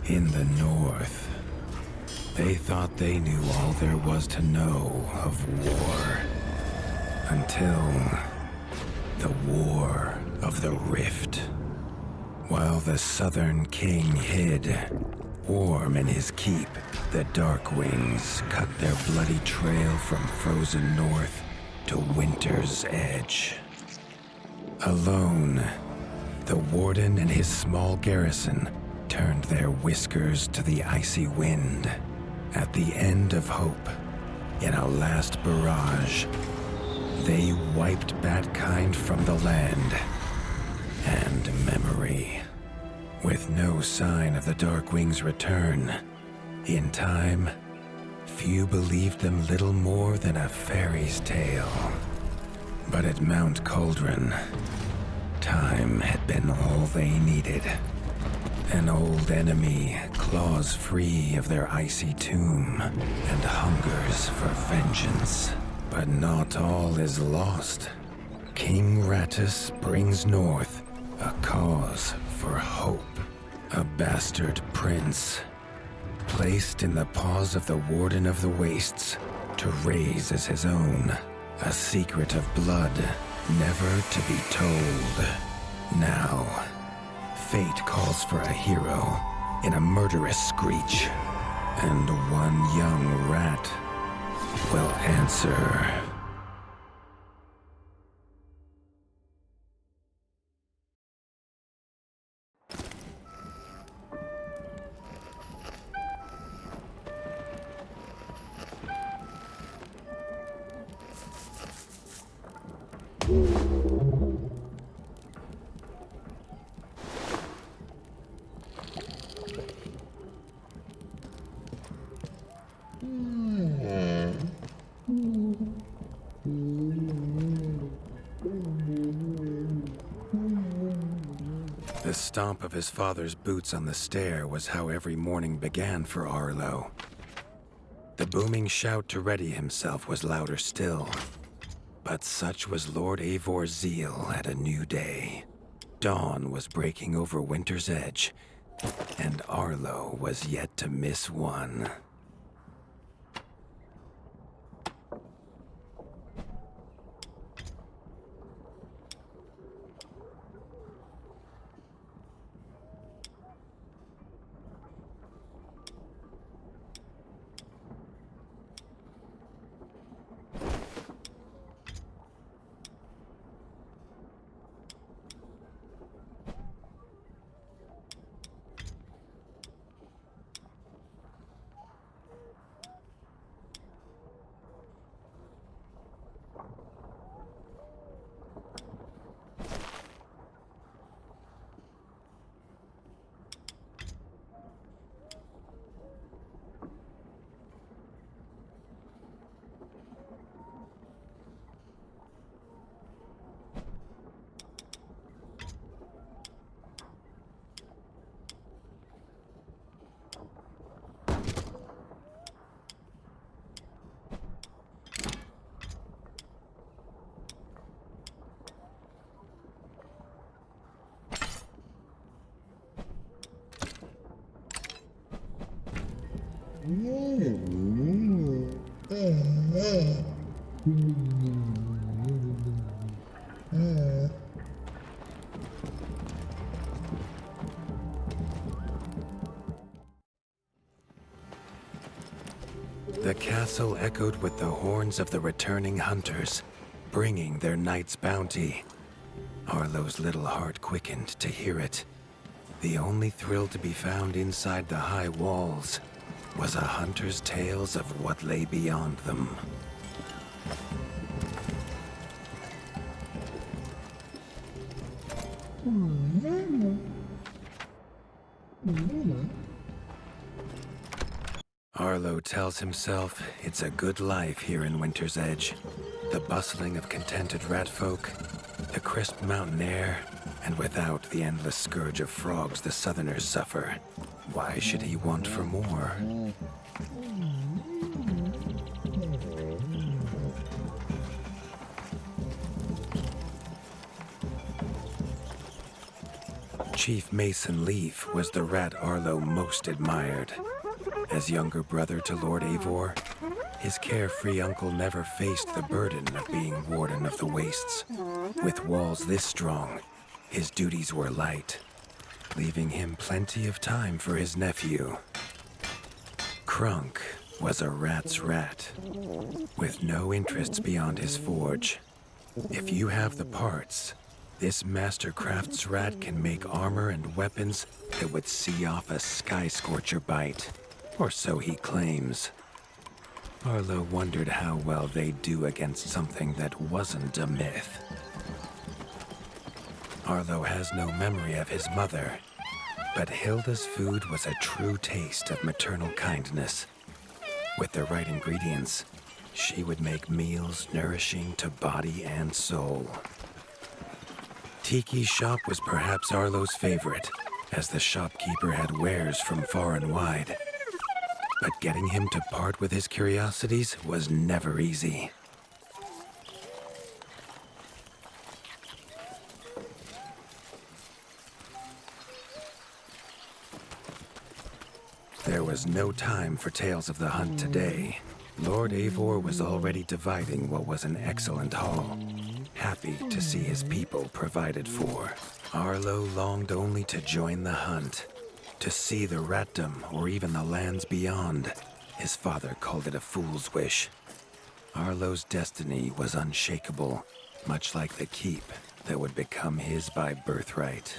In the north, they thought they knew all there was to know of war. Until the War of the Rift. While the Southern King hid, warm in his keep, the Darkwings cut their bloody trail from frozen north to Winter's Edge. Alone, the Warden and his small garrison turned their whiskers to the icy wind. At the end of hope, in a last barrage, they wiped Batkind from the land and memory. With no sign of the Darkwings' return, in time, few believed them little more than a fairy's tale. But at Mount Cauldron, time had been all they needed. An old enemy claws free of their icy tomb and hungers for vengeance. But not all is lost. King Rattus brings north a cause for hope. A bastard prince, placed in the paws of the Warden of the Wastes to raise as his own. A secret of blood never to be told. Now, fate calls for a hero in a murderous screech, and one young rat will answer. The stomp of his father's boots on the stair was how every morning began for Arlo. The booming shout to ready himself was louder still. But such was Lord Eivor's zeal at a new day. Dawn was breaking over Winter's Edge, and Arlo was yet to miss one. The castle echoed with the horns of the returning hunters, bringing their night's bounty. Arlo's little heart quickened to hear it. The only thrill to be found inside the high walls was a hunter's tales of what lay beyond them. Arlo tells himself it's a good life here in Winter's Edge. The bustling of contented rat folk, the crisp mountain air, and without the endless scourge of frogs the southerners suffer. Why should he want for more? Chief Mason Leaf was the rat Arlo most admired. As younger brother to Lord Eivor, his carefree uncle never faced the burden of being Warden of the Wastes. With walls this strong, his duties were light, leaving him plenty of time for his nephew. Krunk was a rat's rat, with no interests beyond his forge. If you have the parts, this Mastercraft's rat can make armor and weapons that would see off a sky scorcher bite, or so he claims. Arlo wondered how well they'd do against something that wasn't a myth. Arlo has no memory of his mother, but Hilda's food was a true taste of maternal kindness. With the right ingredients, she would make meals nourishing to body and soul. Tiki's shop was perhaps Arlo's favorite, as the shopkeeper had wares from far and wide. But getting him to part with his curiosities was never easy. There was no time for tales of the hunt today. Lord Eivor was already dividing what was an excellent haul, happy to see his people provided for. Arlo longed only to join the hunt, to see the ratdom or even the lands beyond. His father called it a fool's wish. Arlo's destiny was unshakable, much like the keep that would become his by birthright.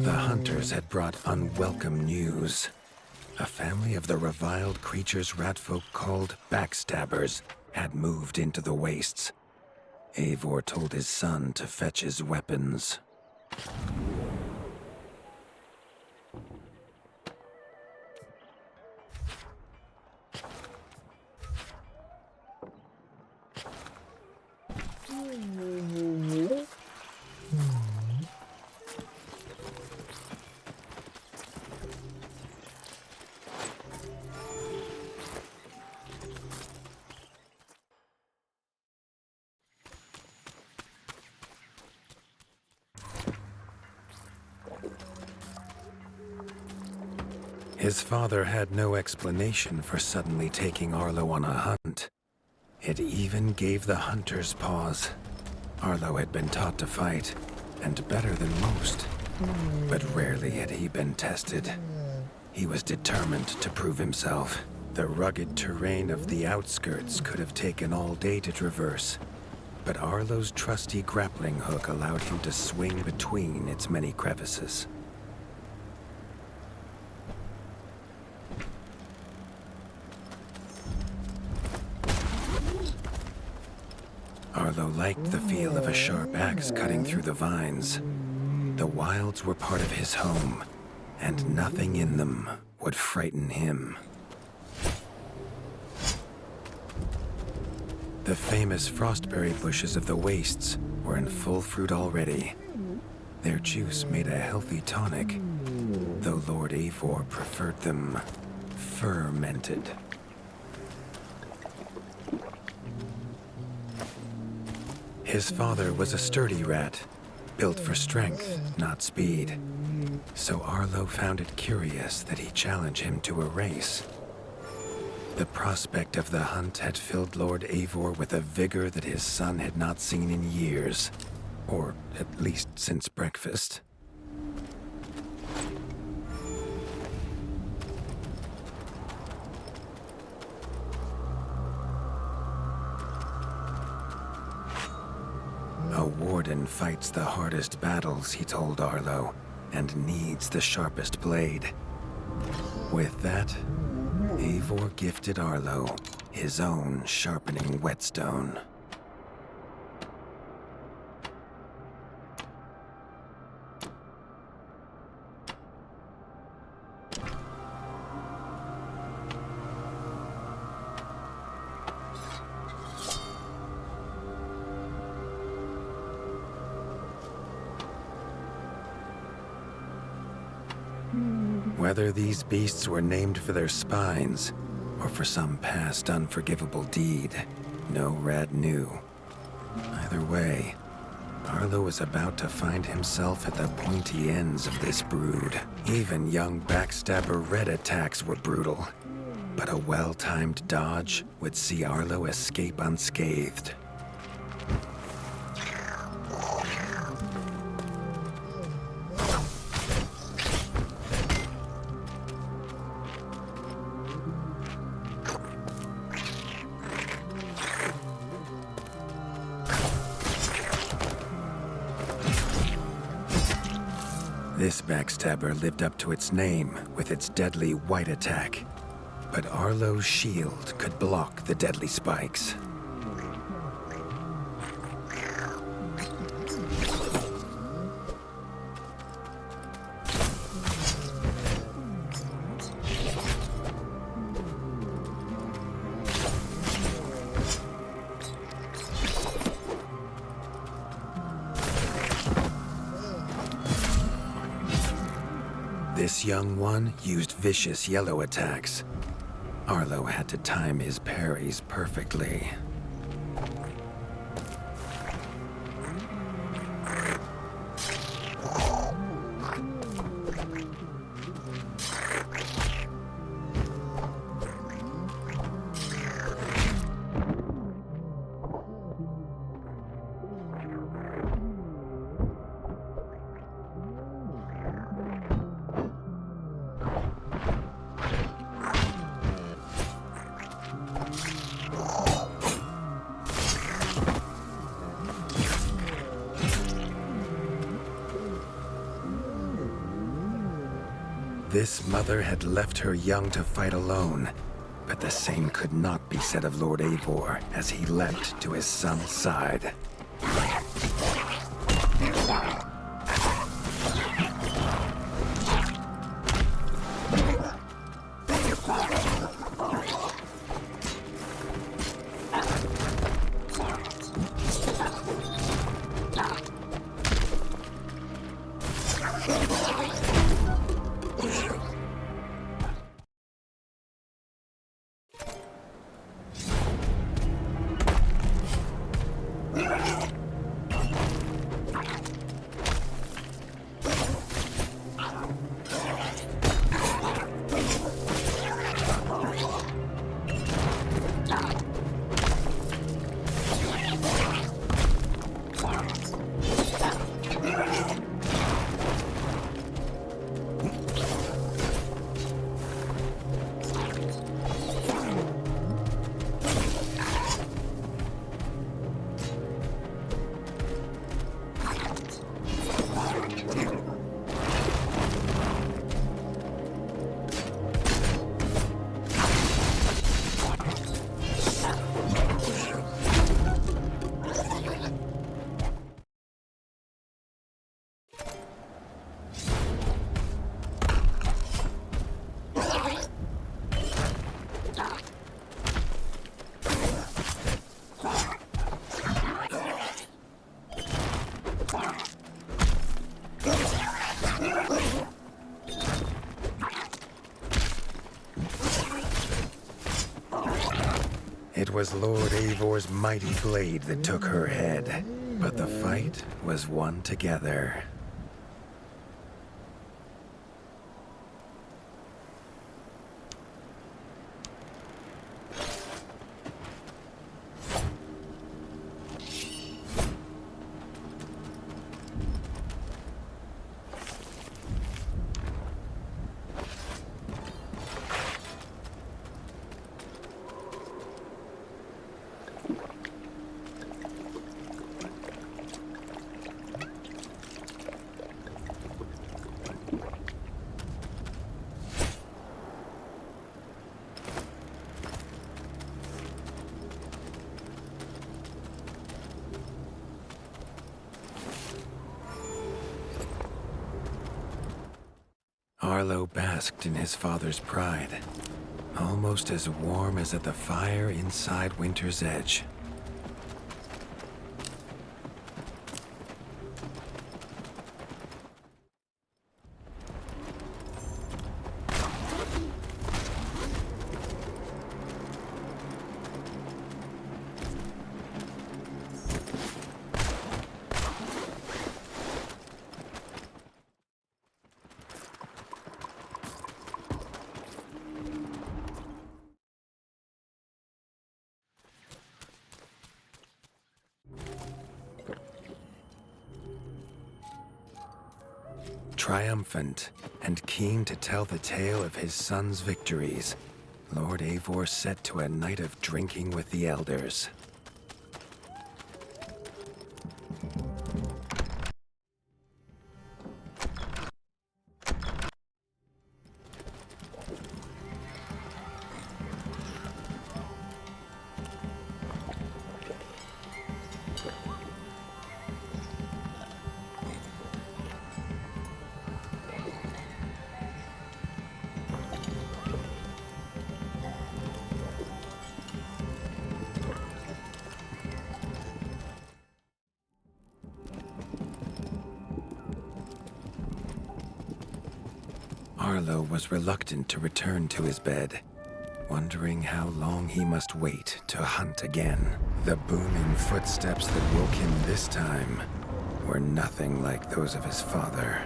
The hunters had brought unwelcome news. A family of the reviled creatures ratfolk called backstabbers had moved into the wastes. Eivor told his son to fetch his weapons. His father had no explanation for suddenly taking Arlo on a hunt. It even gave the hunters pause. Arlo had been taught to fight, and better than most. But rarely had he been tested. He was determined to prove himself. The rugged terrain of the outskirts could have taken all day to traverse, but Arlo's trusty grappling hook allowed him to swing between its many crevices. Arlo liked the feel of a sharp axe cutting through the vines. The wilds were part of his home, and nothing in them would frighten him. The famous frostberry bushes of the wastes were in full fruit already. Their juice made a healthy tonic, though Lord Eivor preferred them fermented. His father was a sturdy rat, built for strength, not speed. So Arlo found it curious that he challenged him to a race. The prospect of the hunt had filled Lord Eivor with a vigor that his son had not seen in years, or at least since breakfast. A warden fights the hardest battles, he told Arlo, and needs the sharpest blade. With that, Eivor gifted Arlo his own sharpening whetstone. Whether these beasts were named for their spines, or for some past unforgivable deed, no rat knew. Either way, Arlo was about to find himself at the pointy ends of this brood. Even young backstabber red attacks were brutal, but a well-timed dodge would see Arlo escape unscathed. This backstabber lived up to its name with its deadly white attack, but Arlo's shield could block the deadly spikes. This young one used vicious yellow attacks. Arlo had to time his parries perfectly. This mother had left her young to fight alone, but the same could not be said of Lord Eivor as he leapt to his son's side. It was Lord Eivor's mighty blade that took her head, but the fight was won together. Arlo basked in his father's pride, almost as warm as at the fire inside Winter's Edge. Triumphant and keen to tell the tale of his son's victories, Lord Eivor set to a night of drinking with the elders. Arlo was reluctant to return to his bed, wondering how long he must wait to hunt again. The booming footsteps that woke him this time were nothing like those of his father.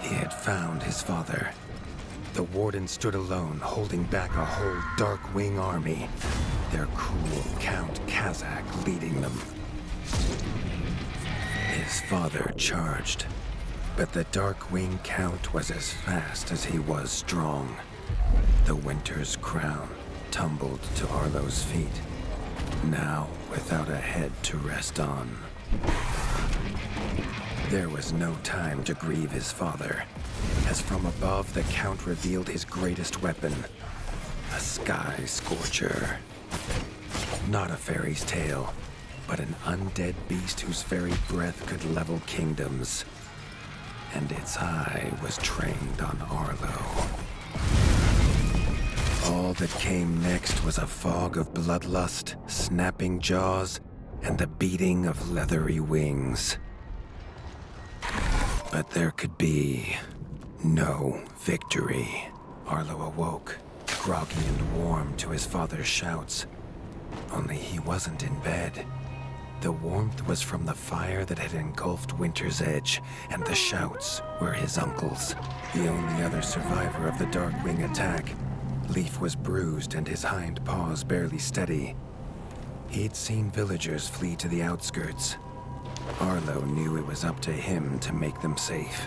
He had found his father. The Warden stood alone, holding back a whole Dark Wing army, their cruel Count Kazak leading them. His father charged, but the Dark Wing Count was as fast as he was strong. The Winter's crown tumbled to Arlo's feet, now without a head to rest on. There was no time to grieve his father, as from above the Count revealed his greatest weapon, a sky scorcher. Not a fairy's tale, but an undead beast whose very breath could level kingdoms. And its eye was trained on Arlo. All that came next was a fog of bloodlust, snapping jaws, and the beating of leathery wings. But there could be no victory. Arlo awoke, groggy and warm to his father's shouts. Only he wasn't in bed. The warmth was from the fire that had engulfed Winter's Edge, and the shouts were his uncle's. The only other survivor of the Darkwing attack, Leaf was bruised and his hind paws barely steady. He'd seen villagers flee to the outskirts. Arlo knew it was up to him to make them safe.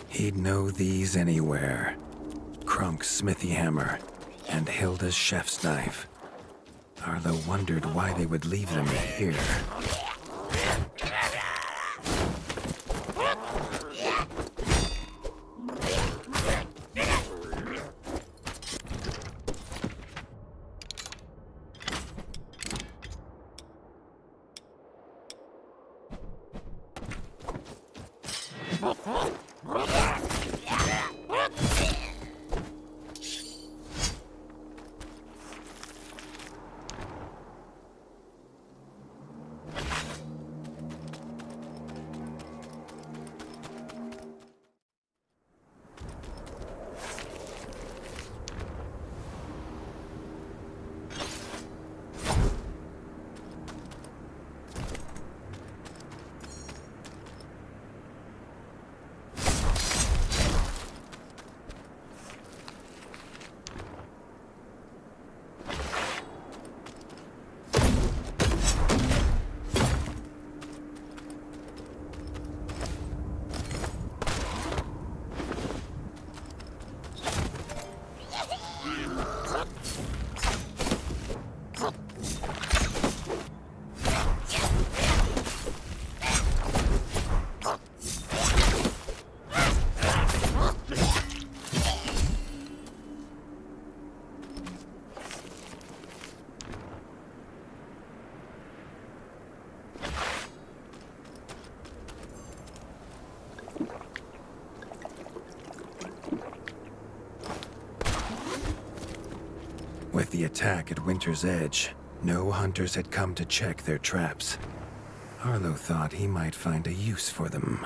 He'd know these anywhere. Krunk's smithy hammer and Hilda's chef's knife. Arlo wondered why they would leave them here. With the attack at Winter's Edge, no hunters had come to check their traps. Arlo thought he might find a use for them.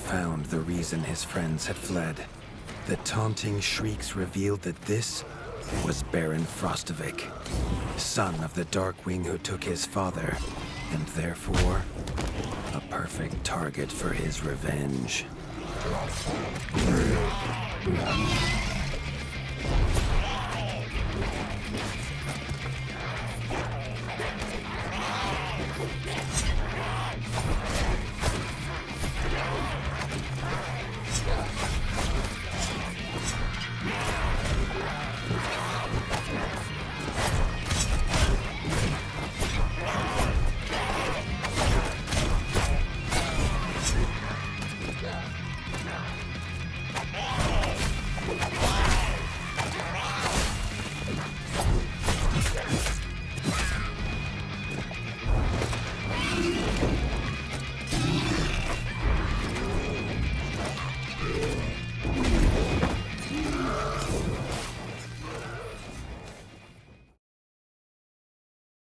Found the reason his friends had fled. The taunting shrieks revealed that this was Baron Frostovic, son of the Darkwing who took his father, and therefore a perfect target for his revenge.